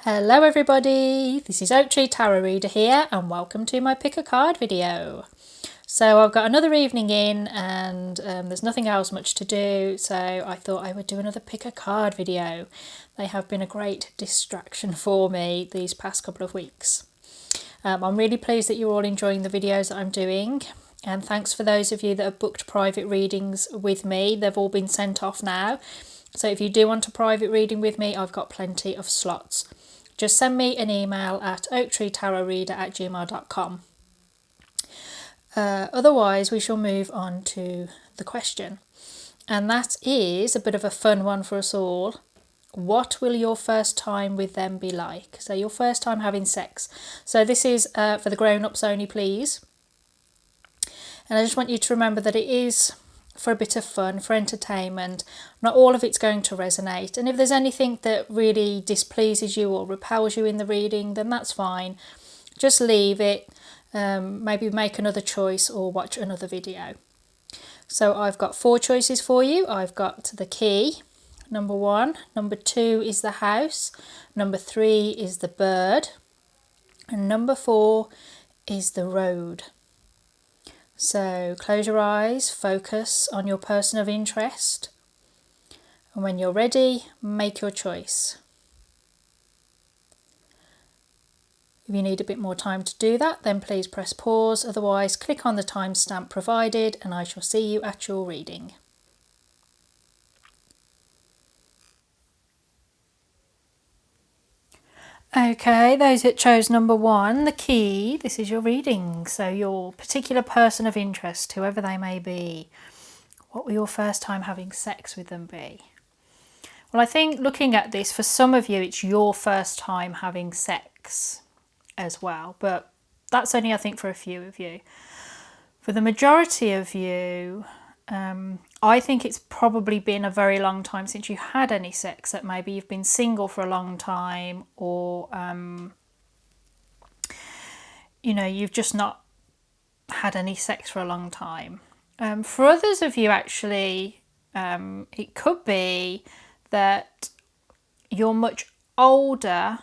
Hello everybody, this is Oak Tree Tarot Reader here and welcome to my pick a card video. So I've got another evening in and there's nothing else much to do, so I thought I would do another pick a card video. They have been a great distraction for me these past couple of weeks. I'm really pleased that you're all enjoying the videos that I'm doing, and thanks for those of you that have booked private readings with me. They've all been sent off now, so if you do want a private reading with me, I've got plenty of slots. Just send me an email at oaktreetarotreader@gmail.com. Otherwise, we shall move on to the question. And that is a bit of a fun one for us all. What will your first time with them be like? So your first time having sex. So this is for the grown-ups only, please. And I just want you to remember that it is for a bit of fun, for entertainment. Not all of it's going to resonate, and if there's anything that really displeases you or repels you in the reading, then that's fine. Just leave it, maybe make another choice or watch another video. So I've got 4 choices for you. I've got the key, number 1, number 2 is the house, number 3 is the bird, and number 4 is the road. So close your eyes, focus on your person of interest, and when you're ready, make your choice. If you need a bit more time to do that, then please press pause, otherwise click on the timestamp provided and I shall see you at your reading. Okay, those that chose number 1, the key, this is your reading. So your particular person of interest, whoever they may be, what will your first time having sex with them be? Well, I think looking at this, for some of you, it's your first time having sex as well. But that's only, I think, for a few of you. For the majority of you, I think it's probably been a very long time since you had any sex, that maybe you've been single for a long time, or you've just not had any sex for a long time. For others of you, actually, it could be that you're much older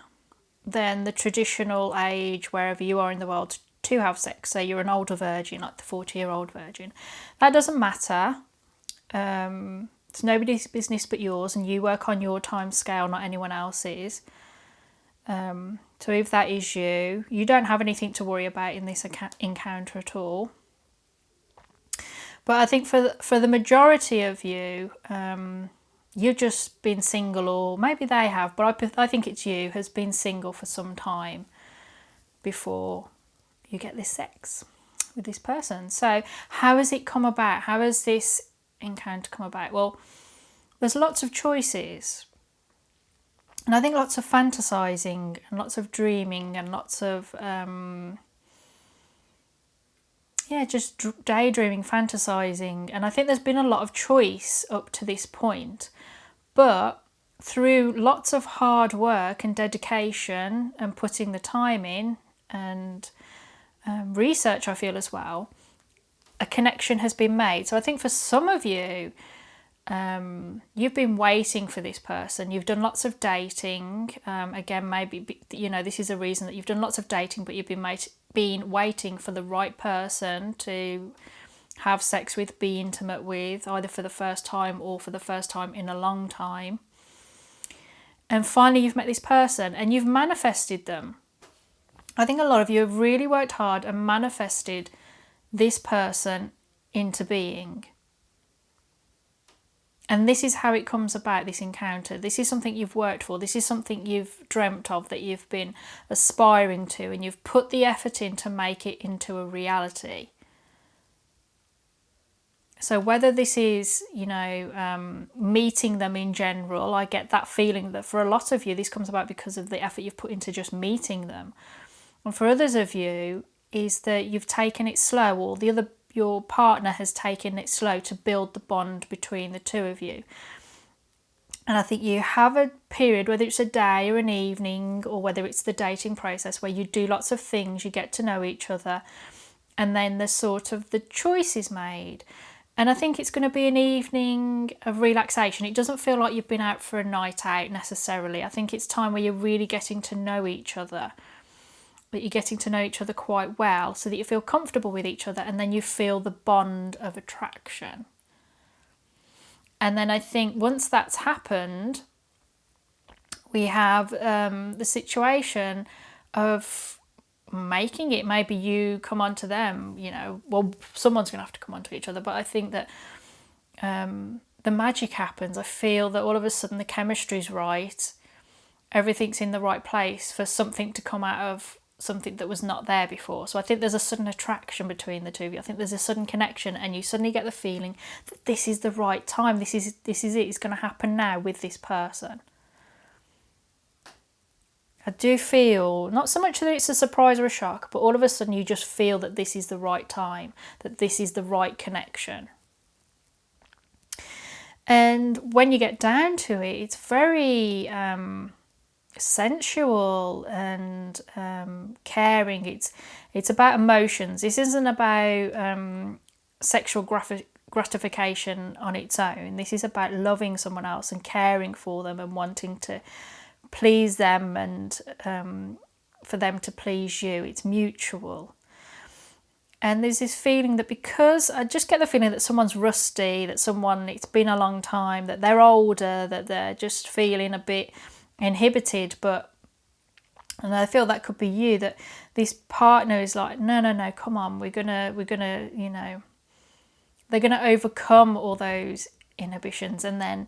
than the traditional age wherever you are in the world to have sex. So you're an older virgin, like the 40-year-old virgin. That doesn't matter. It's nobody's business but yours, and you work on your time scale, not anyone else's. So if that is you, you don't have anything to worry about in this encounter at all. But I think for the majority of you, you've just been single, or maybe they have, but I think it's you, has been single for some time before you get this sex with this person. So how has it come about? How has this encounter come about? Well, there's lots of choices, and I think lots of fantasizing and lots of dreaming and lots of just daydreaming, fantasizing, and I think there's been a lot of choice up to this point. But through lots of hard work and dedication and putting the time in and research, I feel as well, a connection has been made. So I think for some of you, you've been waiting for this person. You've done lots of dating. Again, maybe, this is a reason that you've done lots of dating, but you've been waiting for the right person to have sex with, be intimate with, either for the first time or for the first time in a long time. And finally you've met this person and you've manifested them. I think a lot of you have really worked hard and manifested this person into being. And this is how it comes about, this encounter. This is something you've worked for. This is something you've dreamt of, that you've been aspiring to, and you've put the effort in to make it into a reality. So whether this is, meeting them in general, I get that feeling that for a lot of you, this comes about because of the effort you've put into just meeting them. And for others of you, is that you've taken it slow, or your partner has taken it slow to build the bond between the two of you. And I think you have a period, whether it's a day or an evening, or whether it's the dating process, where you do lots of things, you get to know each other, and then the choice is made. And I think it's going to be an evening of relaxation. It doesn't feel like you've been out for a night out necessarily. I think it's time where you're really getting to know each other, that you're getting to know each other quite well so that you feel comfortable with each other, and then you feel the bond of attraction. And then I think once that's happened, we have the situation of making it. Maybe you come onto them, well, someone's going to have to come onto each other, but I think that the magic happens. I feel that all of a sudden the chemistry's right, everything's in the right place for something to come out of something that was not there before. So I think there's a sudden attraction between the two of you. I think there's a sudden connection, and you suddenly get the feeling that this is the right time. This is it. It's going to happen now with this person. I do feel, not so much that it's a surprise or a shock, but all of a sudden you just feel that this is the right time, that this is the right connection. And when you get down to it, it's very sensual and caring. It's about emotions. This isn't about sexual gratification on its own. This is about loving someone else and caring for them and wanting to please them and for them to please you. It's mutual. And there's this feeling that, because I just get the feeling that someone's rusty, that it's been a long time, that they're older, that they're just feeling a bit inhibited. And I feel that could be you, that this partner is like, no, come on, we're gonna, they're gonna overcome all those inhibitions, and then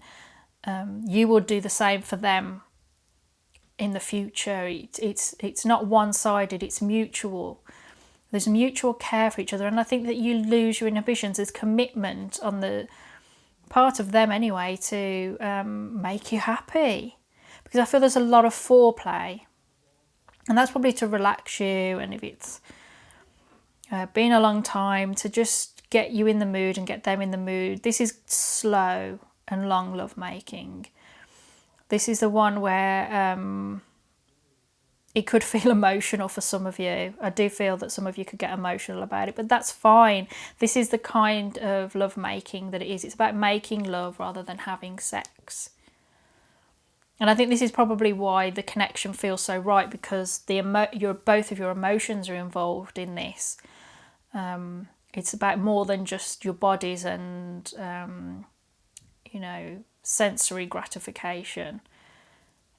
you will do the same for them in the future. It's not one-sided, it's mutual. There's mutual care for each other, and I think that you lose your inhibitions. There's commitment on the part of them anyway to make you happy, because I feel there's a lot of foreplay, and that's probably to relax you, and if it's been a long time, to just get you in the mood and get them in the mood. This is slow and long love making. This is the one where it could feel emotional for some of you. I do feel that some of you could get emotional about it, but that's fine. This is the kind of love making that it is. It's about making love rather than having sex. And I think this is probably why the connection feels so right, because both of your emotions are involved in this. It's about more than just your bodies and sensory gratification.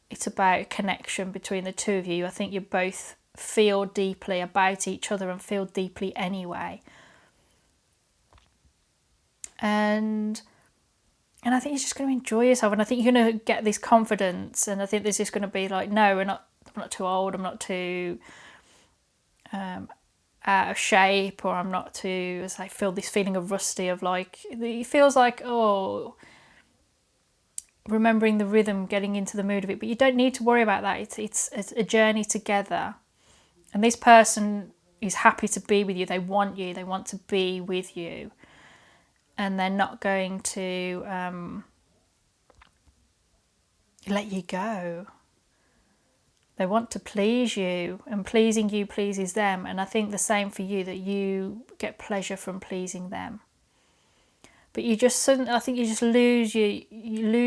It's about connection between the two of you. I think you both feel deeply about each other and feel deeply anyway. And I think you're just going to enjoy yourself, and I think you're going to get this confidence, and I think there's just going to be like, no, I'm not too old, I'm not too out of shape, or I'm not too, as I feel this feeling of rusty, of like, it feels like, remembering the rhythm, getting into the mood of it. But you don't need to worry about that. It's a journey together, and this person is happy to be with you. They want you, they want to be with you, and they're not going to let you go. They want to please you, and pleasing you pleases them. And I think the same for you, that you get pleasure from pleasing them. But you lose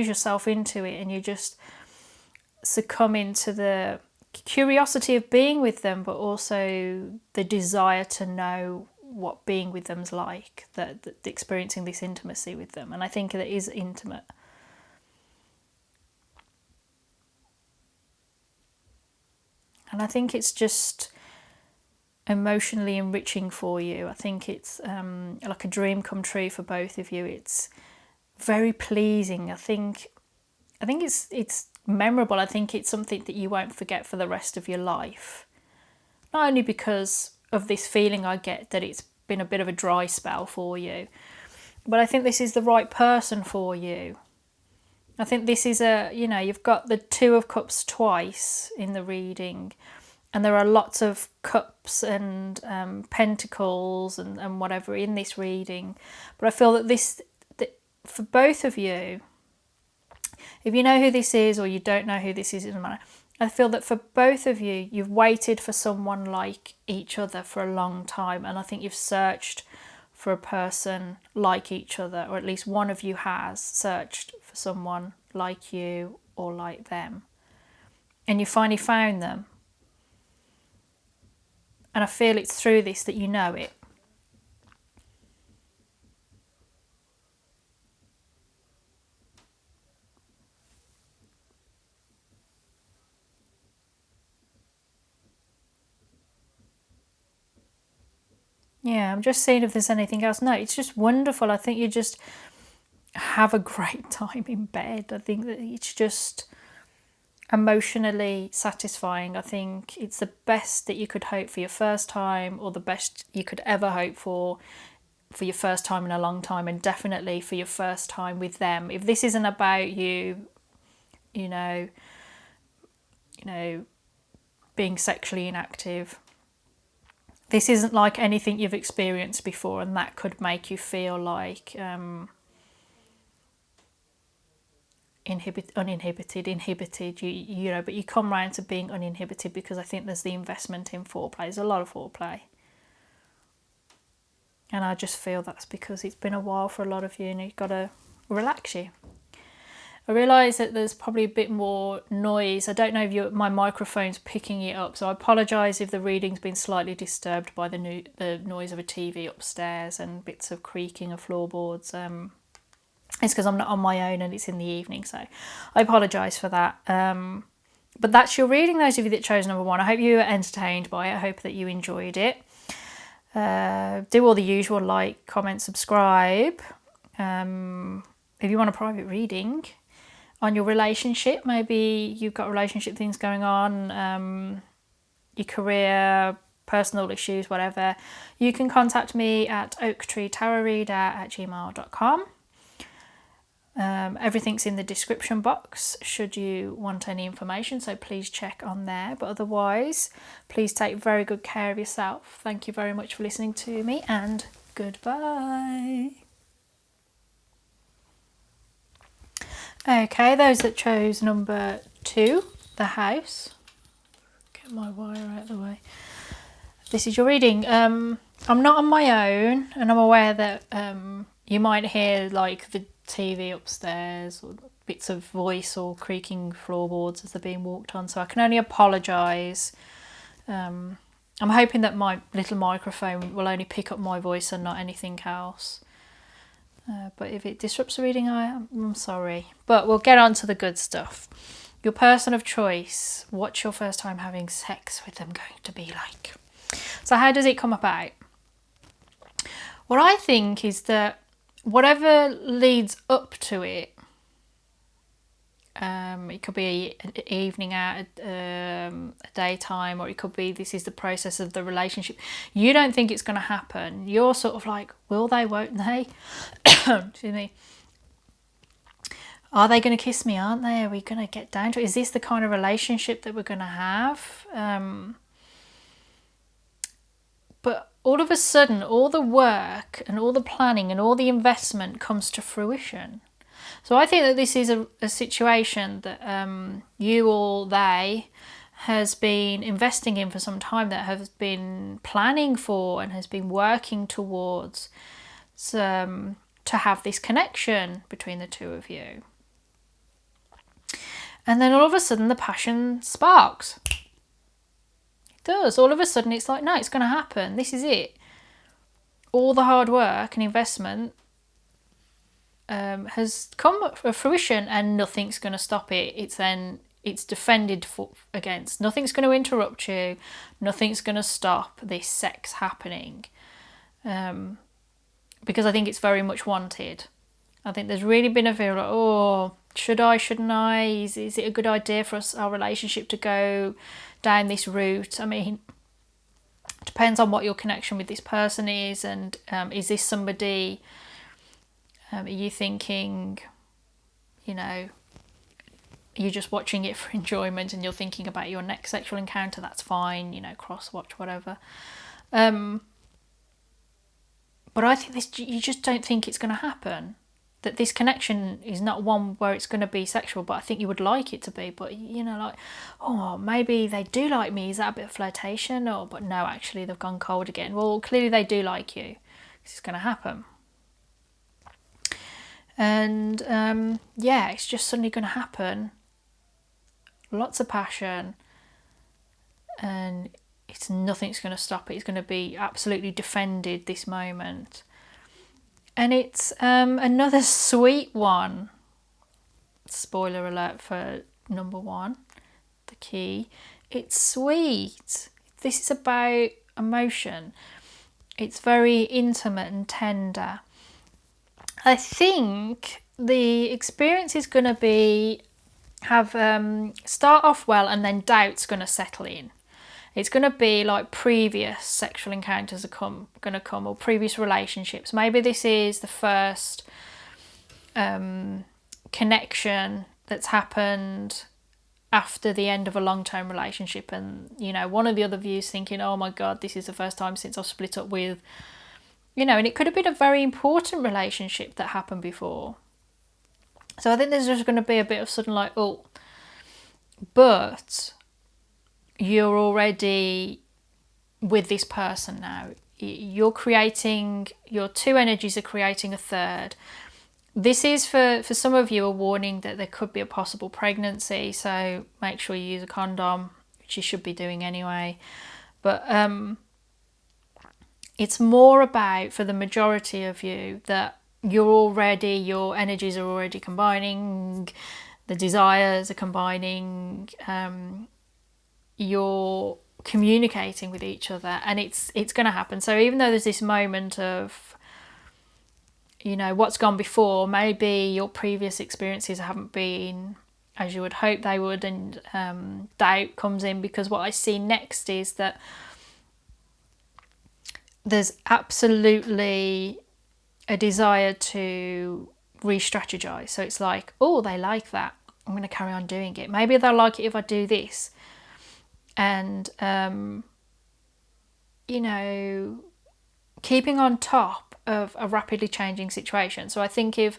yourself into it, and you just succumb into the curiosity of being with them, but also the desire to know what being with them's like, that experiencing this intimacy with them. And I think it is intimate. And I think it's just emotionally enriching for you. I think it's like a dream come true for both of you. It's very pleasing. I think it's memorable. I think it's something that you won't forget for the rest of your life. Not only because of this feeling I get that it's been a bit of a dry spell for you, but I think this is the right person for you. I think this is you've got the Two of Cups twice in the reading, and there are lots of cups and pentacles and whatever in this reading. But I feel that for both of you, if you know who this is or you don't know who this is, it doesn't matter. I feel that for both of you, you've waited for someone like each other for a long time, and I think you've searched for a person like each other, or at least one of you has searched for someone like you or like them, and you finally found them. And I feel it's through this that you know it. Yeah, I'm just seeing if there's anything else. No, it's just wonderful. I think you just have a great time in bed. I think that it's just emotionally satisfying. I think it's the best that you could hope for your first time, or the best you could ever hope for your first time in a long time, and definitely for your first time with them. If this isn't about you, you know, being sexually inactive, this isn't like anything you've experienced before, and that could make you feel like inhibited. You know, but you come round to being uninhibited, because I think there's the investment in foreplay. There's a lot of foreplay, and I just feel that's because it's been a while for a lot of you, and you've got to relax you. I realise that there's probably a bit more noise. I don't know if my microphone's picking it up, so I apologise if the reading's been slightly disturbed by the noise of a TV upstairs and bits of creaking of floorboards. It's because I'm not on my own and it's in the evening, so I apologise for that. But that's your reading, those of you that chose number 1. I hope you were entertained by it. I hope that you enjoyed it. Do all the usual, like, comment, subscribe. If you want a private reading on your relationship, maybe you've got relationship things going on, your career, personal issues, whatever, you can contact me at oaktreetarotreader@gmail.com. Everything's in the description box should you want any information, so please check on there. But otherwise, please take very good care of yourself. Thank you very much for listening to me, and goodbye. Okay, those that chose number 2, the house. Get my wire out of the way. This is your reading. I'm not on my own, and I'm aware that you might hear like the TV upstairs, or bits of voice or creaking floorboards as they're being walked on, so I can only apologise. I'm hoping that my little microphone will only pick up my voice and not anything else. But if it disrupts the reading, I'm sorry. But we'll get on to the good stuff. Your person of choice. What's your first time having sex with them going to be like? So how does it come about? What I think is that whatever leads up to it, it could be an evening out, a daytime, or it could be this is the process of the relationship. You don't think it's going to happen. You're sort of like, will they, won't they? Excuse me. Are they going to kiss me, aren't they? Are we going to get down to it? Is this the kind of relationship that we're going to have? But all of a sudden, all the work and all the planning and all the investment comes to fruition. So I think that this is a situation that you or they has been investing in for some time, that has been planning for and has been working towards to have this connection between the two of you. And then all of a sudden the passion sparks. It does. All of a sudden it's like, no, it's going to happen. This is it. All the hard work and investment has come to fruition, and nothing's going to stop it. It's defended against. Nothing's going to interrupt you. Nothing's going to stop this sex happening. Because I think it's very much wanted. I think there's really been a feel like, oh, should I, shouldn't I? Is it a good idea for our relationship to go down this route? I mean, it depends on what your connection with this person is, and is this somebody, are you thinking, you're just watching it for enjoyment and you're thinking about your next sexual encounter? That's fine, cross-watch, whatever. But I think you just don't think it's going to happen. That this connection is not one where it's going to be sexual, but I think you would like it to be. But, like, oh, maybe they do like me. Is that a bit of flirtation? But no, actually, they've gone cold again. Well, clearly they do like you. this is going to happen. And it's just suddenly going to happen. Lots of passion, and nothing's going to stop it. It's going to be absolutely defended, this moment. And it's another sweet one. Spoiler alert for number 1, the key. It's sweet. This is about emotion. It's very intimate and tender. I think the experience is going to start off well, and then doubt's going to settle in. It's going to be like previous sexual encounters are going to come, or previous relationships. Maybe this is the first connection that's happened after the end of a long-term relationship, and one of the other views thinking, oh my god, this is the first time since I've split up with, and it could have been a very important relationship that happened before. So I think there's just going to be a bit of sudden like, oh, but you're already with this person now. You're creating, your two energies are creating a third. This is for some of you a warning that there could be a possible pregnancy, so make sure you use a condom, which you should be doing anyway. But it's more about, for the majority of you, that your energies are already combining, the desires are combining, you're communicating with each other, and it's going to happen. So even though there's this moment of, what's gone before, maybe your previous experiences haven't been as you would hope they would, and doubt comes in, because what I see next is that there's absolutely a desire to re-strategize. So it's like, oh, they like that, I'm going to carry on doing it. Maybe they'll like it if I do this. And, keeping on top of a rapidly changing situation. So I think if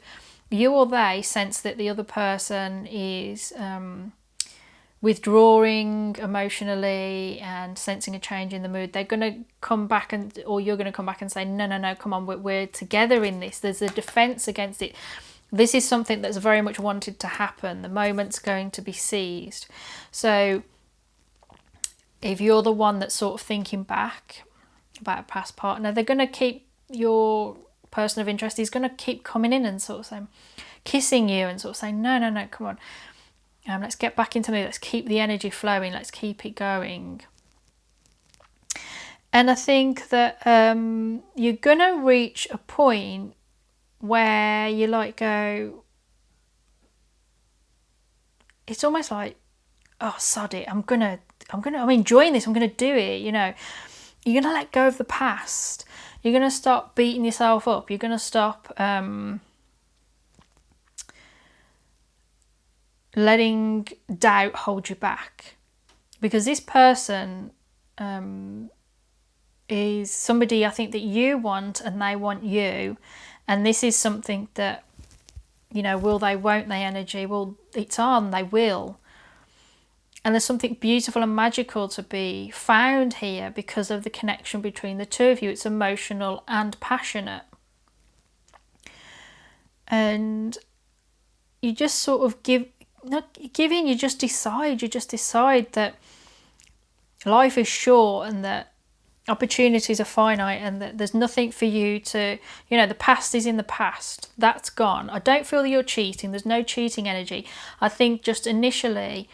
you or they sense that the other person is withdrawing emotionally and sensing a change in the mood, they're going to come back, or you're going to come back and say, no, come on, we're together in this. There's a defense against it. This is something that's very much wanted to happen. The moment's going to be seized. So if you're the one that's sort of thinking back about a past partner, they're going to keep, your person of interest is going to keep coming in and sort of saying, kissing you and sort of saying, no, come on. Let's get back into mood. Let's keep the energy flowing. Let's keep it going. And I think that you're going to reach a point where you go, it's almost like, oh, sod it. I'm enjoying this. I'm going to do it. You're going to let go of the past. You're going to stop beating yourself up. You're going to stop letting doubt hold you back, because this person is somebody I think that you want, and they want you, and this is something that, will they, won't they energy. Well, it's on, they will. And there's something beautiful and magical to be found here because of the connection between the two of you. It's emotional and passionate. And you just sort of you just decide that life is short, and that opportunities are finite, and that there's nothing for you to, the past is in the past. That's gone. I don't feel that you're cheating. There's no cheating energy. I think just initially,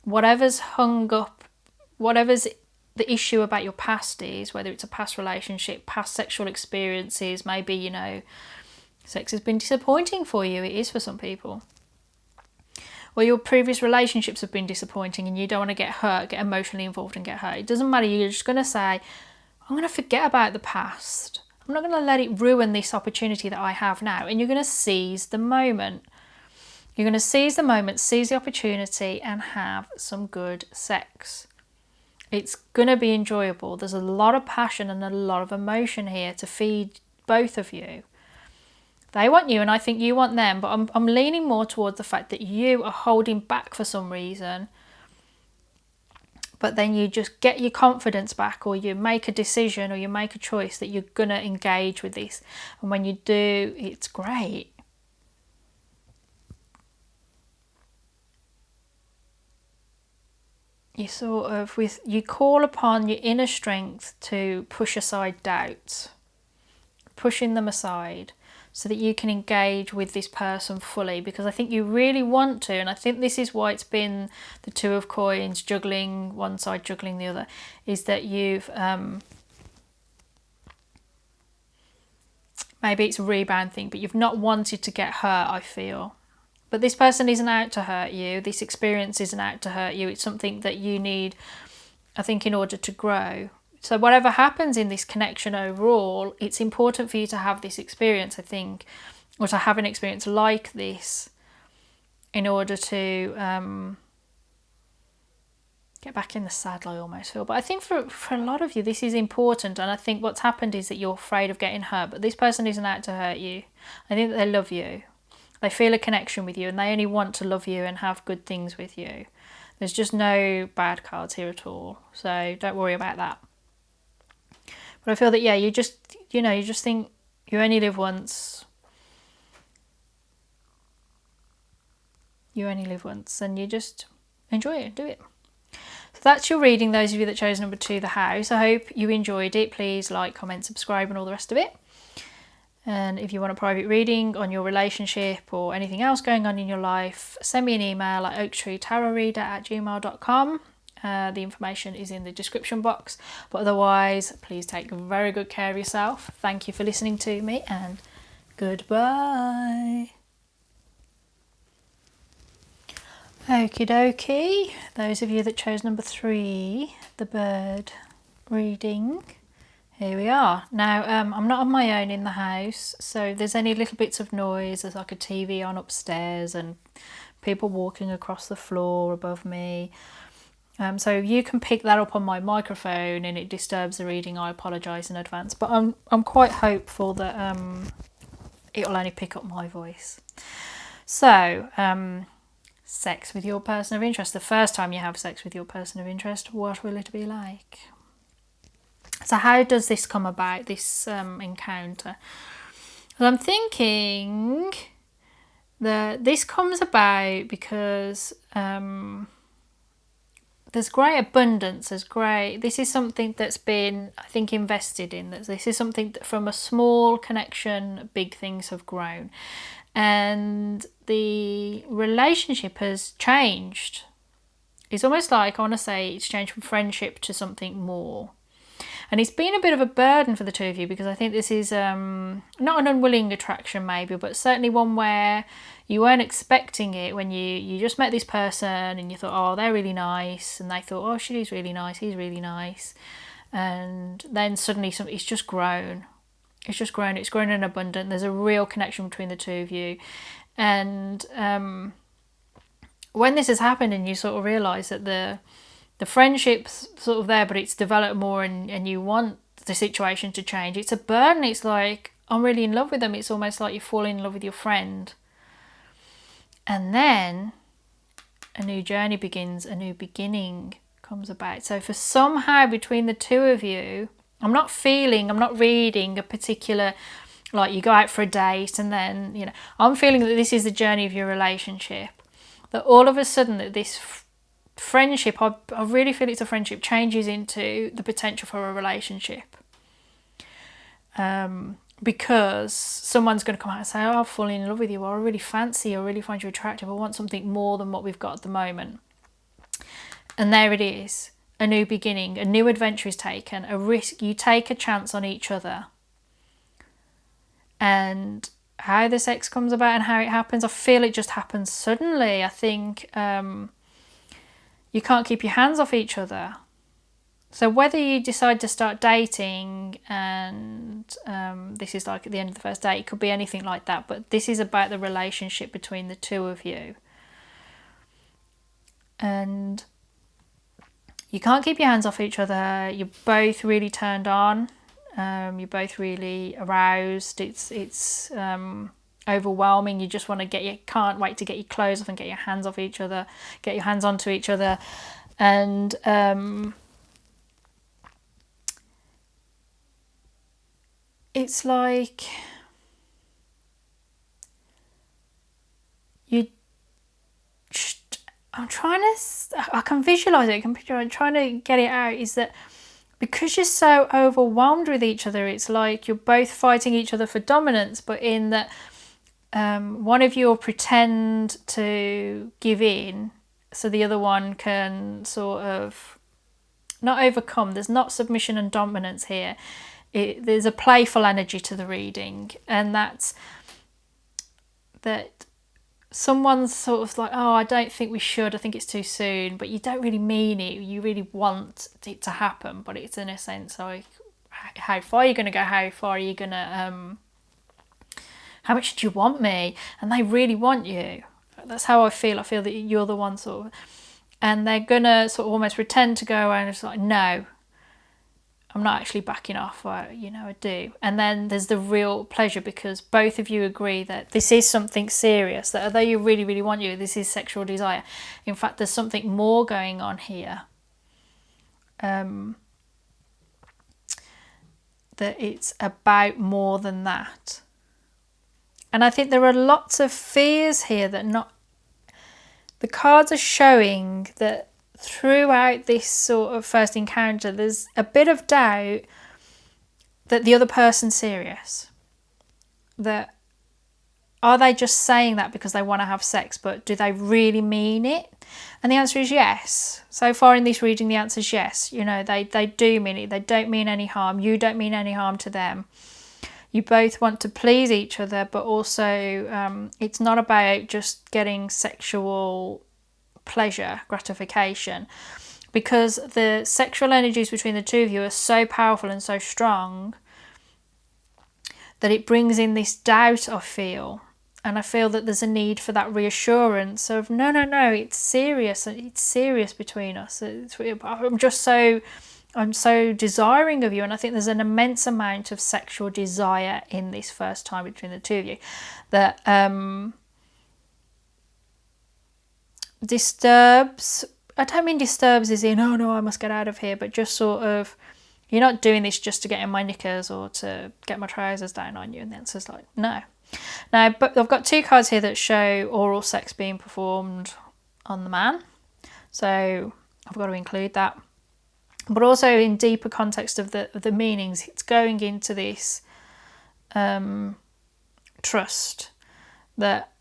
whatever's hung up, whatever's the issue about your past is, whether it's a past relationship, past sexual experiences, maybe, sex has been disappointing for you. It is for some people. Or your previous relationships have been disappointing and you don't want to get emotionally involved and get hurt. It doesn't matter. You're just going to say, I'm going to forget about the past. I'm not going to let it ruin this opportunity that I have now. And you're going to seize the moment. You're going to seize the moment, seize the opportunity, and have some good sex. It's going to be enjoyable. There's a lot of passion and a lot of emotion here to feed both of you. They want you, and I think you want them, but I'm leaning more towards the fact that you are holding back for some reason but then you just get your confidence back, or you make a decision, or you make a choice that you're going to engage with this. And when you do, it's great. You call upon your inner strength to push aside doubts, pushing them aside so that you can engage with this person fully, because I think you really want to. And I think this is why it's been the Two of Coins, juggling one side, juggling the other, is that you've maybe it's a rebound thing, but you've not wanted to get hurt, I feel. But this person isn't out to hurt you. This experience isn't out to hurt you. It's something that you need, I think, in order to grow. So whatever happens in this connection overall, it's important for you to have this experience, I think, or to have an experience like this in order to get back in the saddle, I almost feel. But I think for a lot of you, this is important. And I think what's happened is that you're afraid of getting hurt. But this person isn't out to hurt you. I think that they love you. They feel a connection with you, and they only want to love you and have good things with you. There's just no bad cards here at all. So don't worry about that. But I feel that, yeah, you just think you only live once. You only live once, and you just enjoy it, do it. So that's your reading, those of you that chose number 2, the house. I hope you enjoyed it. Please like, comment, subscribe, and all the rest of it. And if you want a private reading on your relationship or anything else going on in your life, send me an email at oaktreetarotreader@gmail.com. The information is in the description box. But otherwise, please take very good care of yourself. Thank you for listening to me, and goodbye. Okie dokie. Those of you that chose number 3, the bird reading. Here we are. Now, I'm not on my own in the house, so if there's any little bits of noise, there's like a TV on upstairs and people walking across the floor above me. So you can pick that up on my microphone and it disturbs the reading. I apologise in advance, but I'm quite hopeful that it'll only pick up my voice. So, sex with your person of interest. The first time you have sex with your person of interest, what will it be like? So how does this come about, this encounter? Well, I'm thinking that this comes about because there's great abundance, this is something that's been, I think, invested in. This is something that from a small connection, big things have grown. And the relationship has changed. It's almost like, I want to say, it's changed from friendship to something more. And it's been a bit of a burden for the two of you, because I think this is not an unwilling attraction maybe, but certainly one where you weren't expecting it when you just met this person and you thought, oh, they're really nice. And they thought, oh, she's really nice, he's really nice. And then suddenly it's just grown. It's grown in abundance. There's a real connection between the two of you. And when this has happened and you sort of realise that the friendship's sort of there, but it's developed more, and you want the situation to change, it's a burden. It's like, I'm really in love with them. It's almost like you're falling in love with your friend. And then a new journey begins, a new beginning comes about. So for somehow between the two of you, I'm not reading a particular, like you go out for a date and then, I'm feeling that this is the journey of your relationship. That all of a sudden that this friendship, I really feel it's a friendship, changes into the potential for a relationship. Because someone's going to come out and say, oh, I've fallen in love with you, or I really fancy you, I really find you attractive, I want something more than what we've got at the moment. And there it is, a new beginning, a new adventure is taken, a risk, you take a chance on each other. And how the sex comes about and how it happens, I feel it just happens suddenly. I think you can't keep your hands off each other. So whether you decide to start dating and this is like at the end of the first date, it could be anything like that. But this is about the relationship between the two of you. And you can't keep your hands off each other. You're both really turned on. You're both really aroused. It's overwhelming. You just want to can't wait to get your clothes off and get your hands off each other, get your hands onto each other. And it's like you. I'm trying to. I can visualize it. I'm trying to get it out. Is that because you're so overwhelmed with each other, it's like you're both fighting each other for dominance, but in that one of you will pretend to give in so the other one can sort of not overcome. There's not submission and dominance here. There's a playful energy to the reading, and that's that someone's sort of like, oh, I don't think we should, I think it's too soon, but you don't really mean it, you really want it to happen, but it's in a sense like, how far are you going to go, how far are you going to, how much do you want me? And they really want you. That's how I feel that you're the one sort of, and they're going to sort of almost pretend to go and it's like, no, I'm not actually backing off, I do. And then there's the real pleasure because both of you agree that this is something serious, that although you really, really want you, this is sexual desire. In fact, there's something more going on here. That it's about more than that. And I think there are lots of fears here the cards are showing that throughout this sort of first encounter, there's a bit of doubt that the other person's serious. That are they just saying that because they want to have sex, but do they really mean it? And the answer is yes. So far in this reading, the answer is yes. They do mean it. They don't mean any harm. You don't mean any harm to them. You both want to please each other, but also it's not about just getting sexual pleasure, gratification, because the sexual energies between the two of you are so powerful and so strong that it brings in this doubt, I feel. And I feel that there's a need for that reassurance of no, it's serious between us. I'm so desiring of you, and I think there's an immense amount of sexual desire in this first time between the two of you that disturbs. I don't mean disturbs as in, oh no, I must get out of here, but just sort of, you're not doing this just to get in my knickers or to get my trousers down on you. And the answer's like, no. Now, but I've got two cards here that show oral sex being performed on the man. So I've got to include that. But also in deeper context of the meanings, it's going into this trust. That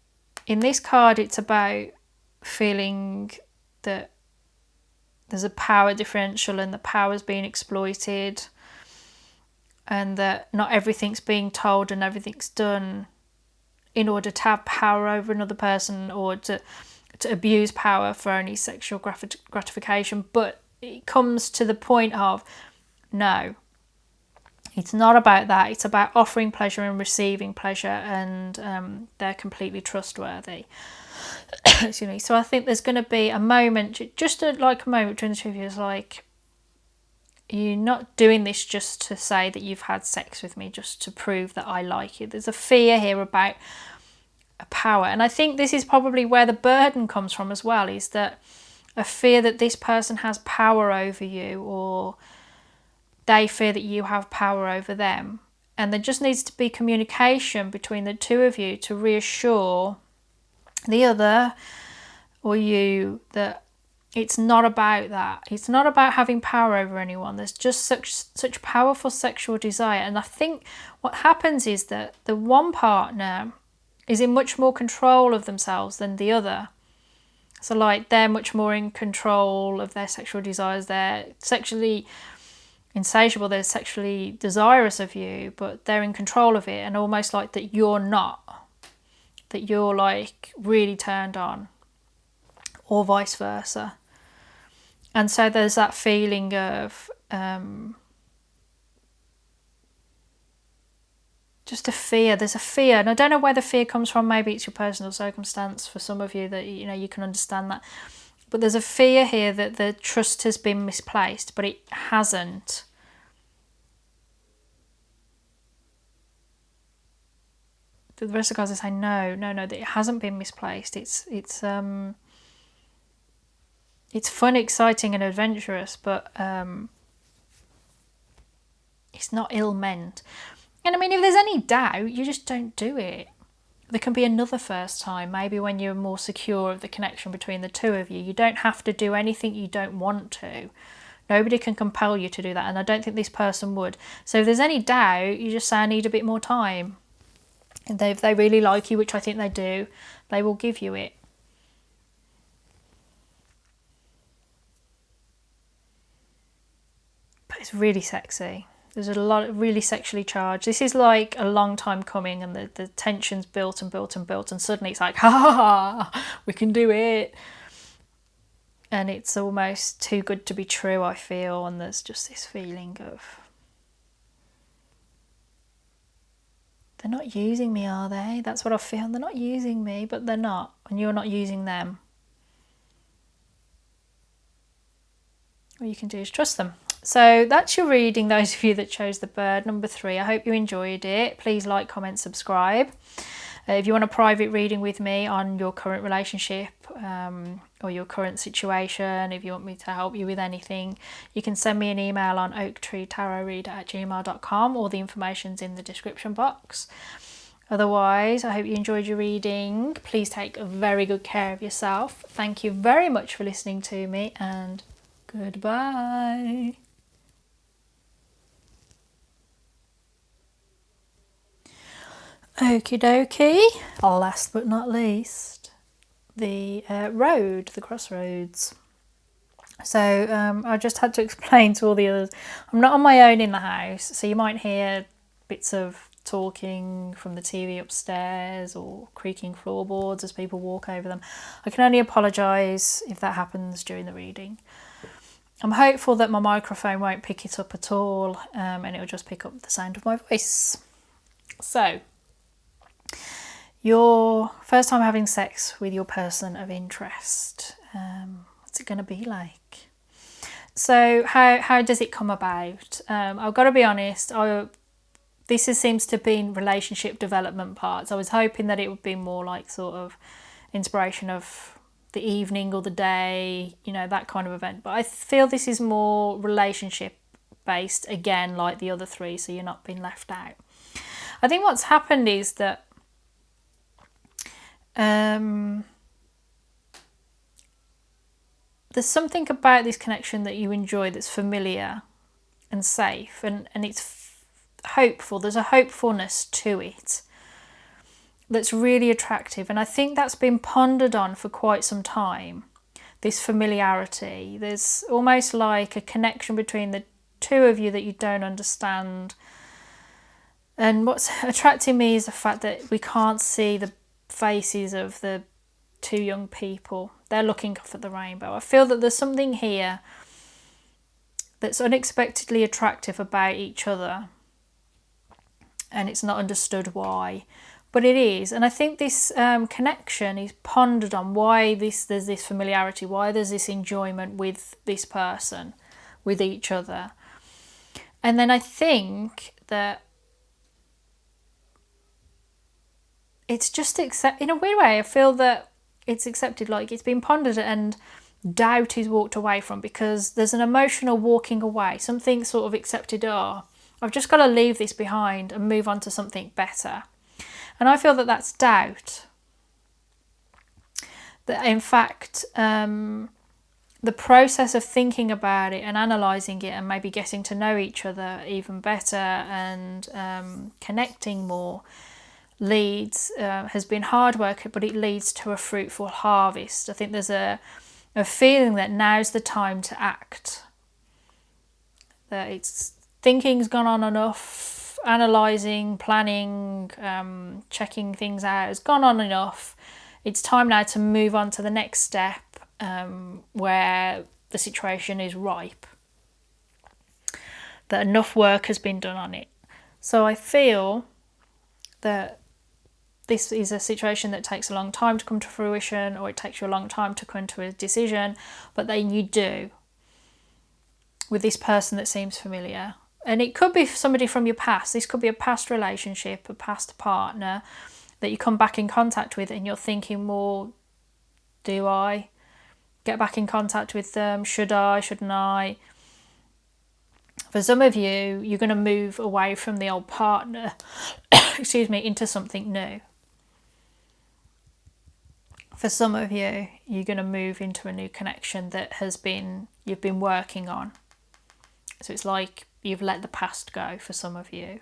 in this card, it's about feeling that there's a power differential and the power's being exploited, and that not everything's being told and everything's done in order to have power over another person or to abuse power for only sexual gratification. But it comes to the point of, no, it's not about that. It's about offering pleasure and receiving pleasure, and they're completely trustworthy. Excuse me. So I think there's going to be a moment, just a moment between the two of you. Is like, you're not doing this just to say that you've had sex with me, just to prove that I like you. There's a fear here about a power, and I think this is probably where the burden comes from as well. Is that a fear that this person has power over you, or they fear that you have power over them, and there just needs to be communication between the two of you to reassure the other or you that it's not about that. It's not about having power over anyone. There's just such powerful sexual desire. And I think what happens is that the one partner is in much more control of themselves than the other. So like, they're much more in control of their sexual desires. They're sexually insatiable, they're sexually desirous of you, but they're in control of it, and almost like that you're not, that you're like really turned on, or vice versa. And so there's that feeling of just a fear. There's a fear, and I don't know where the fear comes from. Maybe it's your personal circumstance for some of you that you can understand that. But there's a fear here that the trust has been misplaced, but it hasn't. The rest of the cards are saying no, that it hasn't been misplaced. It's it's fun, exciting and adventurous, but it's not ill meant. And I mean, if there's any doubt, you just don't do it. There can be another first time, maybe when you're more secure of the connection between the two of you. You don't have to do anything you don't want to. Nobody can compel you to do that, and I don't think this person would. So if there's any doubt, you just say, I need a bit more time. And if they really like you, which I think they do, they will give you it. But it's really sexy. There's a lot of really sexually charged. This is like a long time coming, and the tension's built and built and built, and suddenly it's like, ha, we can do it. And it's almost too good to be true, I feel, and there's just this feeling of, they're not using me, are they? That's what I feel. They're not using me, but they're not, and you're not using them. All you can do is trust them. So that's your reading, those of you that chose the bird, number 3. I hope you enjoyed it. Please like, comment, subscribe. If you want a private reading with me on your current relationship or your current situation, if you want me to help you with anything, you can send me an email on oaktreetarotreader@gmail.com, or the information's in the description box. Otherwise, I hope you enjoyed your reading. Please take very good care of yourself. Thank you very much for listening to me, and goodbye. Okie dokie. Last but not least, the crossroads. So I just had to explain to all the others, I'm not on my own in the house, so you might hear bits of talking from the TV upstairs or creaking floorboards as people walk over them. I can only apologise if that happens during the reading. I'm hopeful that my microphone won't pick it up at all, and it'll just pick up the sound of my voice. So, your first time having sex with your person of interest, what's it going to be like? So how does it come about? I've got to be honest, this seems to be in relationship development parts. I was hoping that it would be more like sort of inspiration of the evening or the day, that kind of event. But I feel this is more relationship based, again, like the other 3, so you're not being left out. I think what's happened is that there's something about this connection that you enjoy that's familiar and safe, and it's hopeful. There's a hopefulness to it that's really attractive, and I think that's been pondered on for quite some time, this familiarity. There's almost like a connection between the two of you that you don't understand, and what's attracting me is the fact that we can't see the faces of the 2 young people. They're looking up at the rainbow. I feel that there's something here that's unexpectedly attractive about each other, and it's not understood why, but it is. And I think this connection is pondered on why there's this familiarity, why there's this enjoyment with this person, with each other. And then I think that it's just in a weird way, I feel that it's accepted, like it's been pondered and doubt is walked away from, because there's an emotional walking away, something sort of accepted, I've just got to leave this behind and move on to something better. And I feel that that's doubt. That in fact, the process of thinking about it and analysing it and maybe getting to know each other even better and connecting more has been hard work, but it leads to a fruitful harvest. I think there's a feeling that now's the time to act. That it's thinking's gone on enough, analysing, planning, checking things out has gone on enough. It's time now to move on to the next step, where the situation is ripe. That enough work has been done on it. So I feel that this is a situation that takes a long time to come to fruition, or it takes you a long time to come to a decision, but then you do, with this person that seems familiar. And it could be somebody from your past. This could be a past relationship, a past partner that you come back in contact with, and you're thinking, well, do I? get back in contact with them. Should I? Shouldn't I? For some of you, you're going to move away from the old partner, excuse me, into something new. For some of you, you're going to move into a new connection that you've been working on. So it's like you've let the past go for some of you.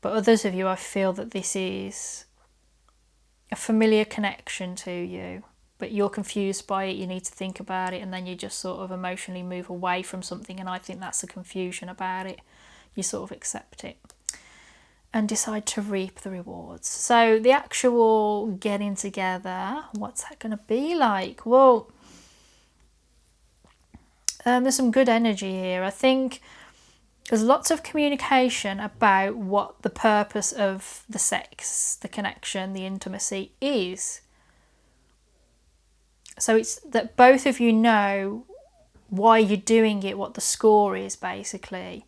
But others of you, I feel that this is a familiar connection to you, but you're confused by it, you need to think about it, and then you just sort of emotionally move away from something, and I think that's the confusion about it. You sort of accept it and decide to reap the rewards. So the actual getting together, what's that going to be like? Well, there's some good energy here. I think there's lots of communication about what the purpose of the sex, the connection, the intimacy is. So it's that both of you know why you're doing it, what the score is, basically.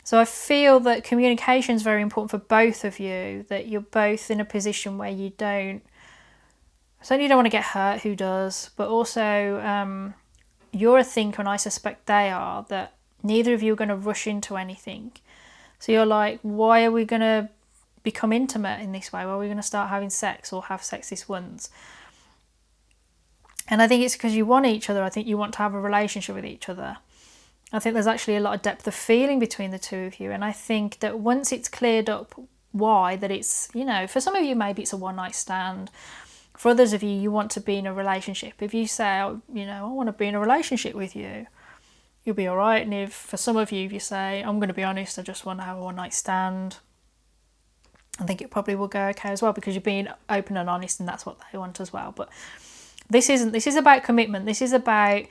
So I feel that communication is very important for both of you, that you're both in a position where you don't want to get hurt, who does, but also you're a thinker and I suspect they are, that neither of you are going to rush into anything. So you're like, why are we going to become intimate in this way? Why are we going to start having sex or have sex this once? And I think it's because you want each other. I think you want to have a relationship with each other. I think there's actually a lot of depth of feeling between the two of you. And I think that once it's cleared up why, that it's, for some of you, maybe it's a one-night stand. For others of you, you want to be in a relationship. If you say, I want to be in a relationship with you, you'll be all right. And if for some of you, if you say, I'm going to be honest, I just want to have a one-night stand, I think it probably will go okay as well, because you're being open and honest, and that's what they want as well. But this is about commitment. This is about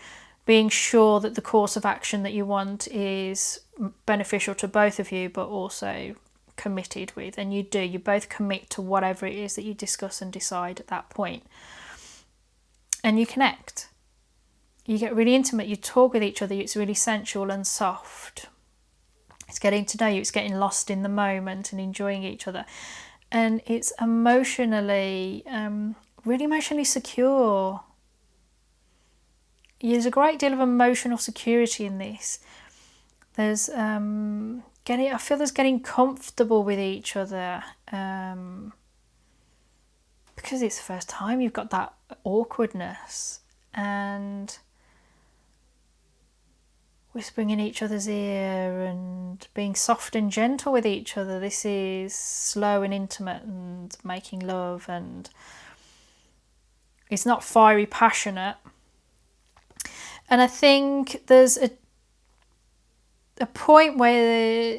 being sure that the course of action that you want is beneficial to both of you, but also committed with. And you both commit to whatever it is that you discuss and decide at that point. And you connect. You get really intimate. You talk with each other. It's really sensual and soft. It's getting to know you. It's getting lost in the moment and enjoying each other. And it's emotionally, really emotionally secure. There's a great deal of emotional security in this. There's I feel there's getting comfortable with each other. Because it's the first time, you've got that awkwardness. And whispering in each other's ear and being soft and gentle with each other. This is slow and intimate and making love, and it's not fiery, passionate. And I think there's a point where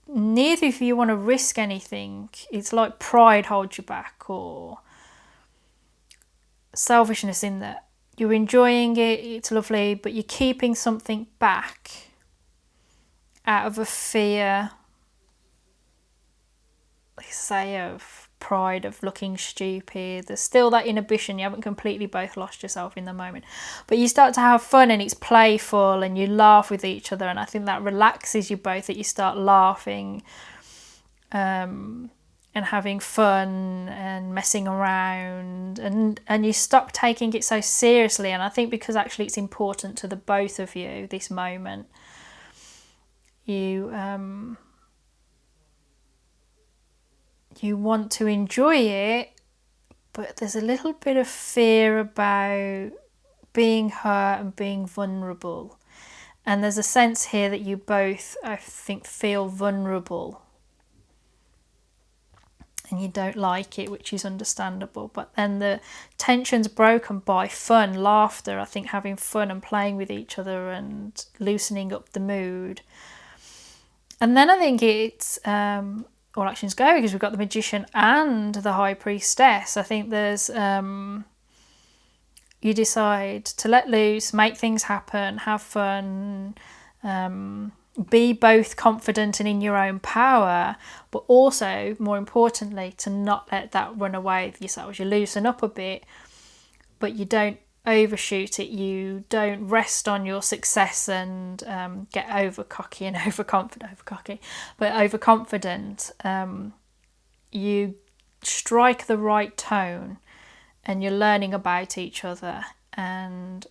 neither of you want to risk anything. It's like pride holds you back, or selfishness, in that you're enjoying it, it's lovely, but you're keeping something back out of a fear, let's say, of pride, of looking stupid. There's still that inhibition. You haven't completely both lost yourself in the moment, but you start to have fun, and it's playful, and you laugh with each other, and I think that relaxes you both, that you start laughing and having fun and messing around, and you stop taking it so seriously. And I think because actually it's important to the both of you, this moment, you want to enjoy it, but there's a little bit of fear about being hurt and being vulnerable. And there's a sense here that you both, I think, feel vulnerable. And you don't like it, which is understandable. But then the tension's broken by fun, laughter, I think, having fun and playing with each other and loosening up the mood. And then I think it's all actions go, because we've got the Magician and the High Priestess. I think there's you decide to let loose, make things happen, have fun, be both confident and in your own power, but also, more importantly, to not let that run away with yourselves. You loosen up a bit, but you don't overshoot it. You don't rest on your success and get over cocky and overconfident. You strike the right tone, and you're learning about each other, and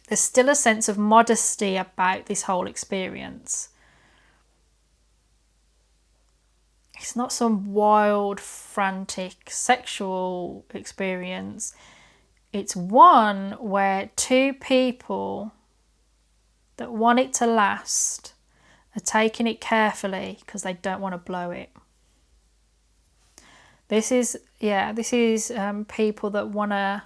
there's still a sense of modesty about this whole experience. It's not some wild, frantic sexual experience. It's one where two people that want it to last are taking it carefully because they don't want to blow it. This is people that want to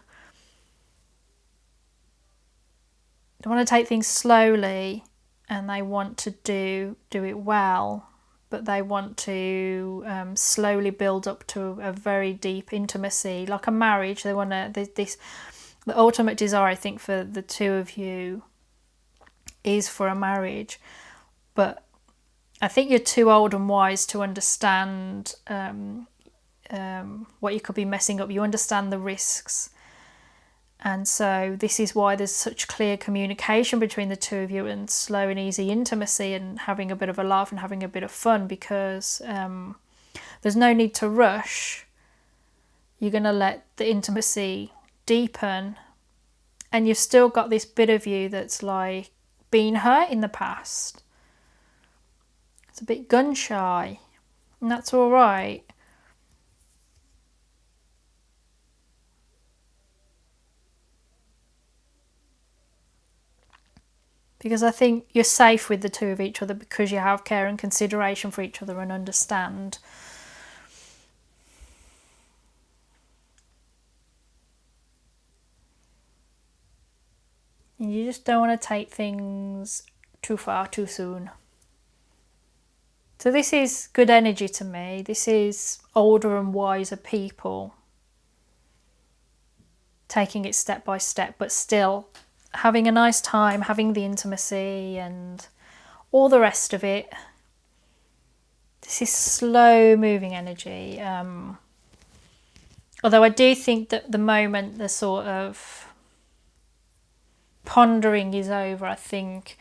take things slowly, and they want to do it well, but they want to slowly build up to a very deep intimacy, like a marriage. They want to the ultimate desire, I think, for the two of you is for a marriage, but I think you're too old and wise to understand what you could be messing up. You understand the risks, and so this is why there's such clear communication between the two of you, and slow and easy intimacy, and having a bit of a laugh and having a bit of fun, because there's no need to rush. You're going to let the intimacy deepen, and you've still got this bit of you that's like been hurt in the past. It's a bit gun shy, and that's all right. Because I think you're safe with the two of each other because you have care and consideration for each other and understand. And you just don't want to take things too far too soon. So this is good energy to me. This is older and wiser people taking it step by step, but still having a nice time, having the intimacy and all the rest of it. This is slow moving energy. Although I do think that the moment the sort of pondering is over, I think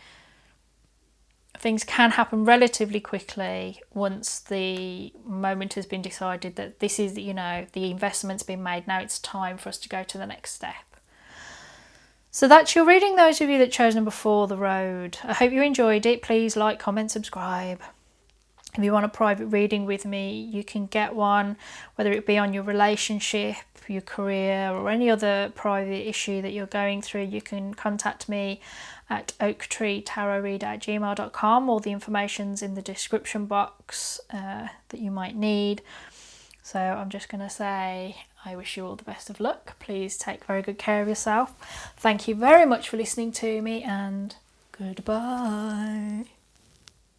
things can happen relatively quickly once the moment has been decided that this is, the investment's been made. Now it's time for us to go to the next step. So that's your reading, those of you that chose number 4, The Road. I hope you enjoyed it. Please like, comment, subscribe. If you want a private reading with me, you can get one, whether it be on your relationship, your career, or any other private issue that you're going through. You can contact me at oaktreetarotreader@gmail.com. All the information's in the description box that you might need. So I'm just going to say I wish you all the best of luck. Please take very good care of yourself. Thank you very much for listening to me, and goodbye.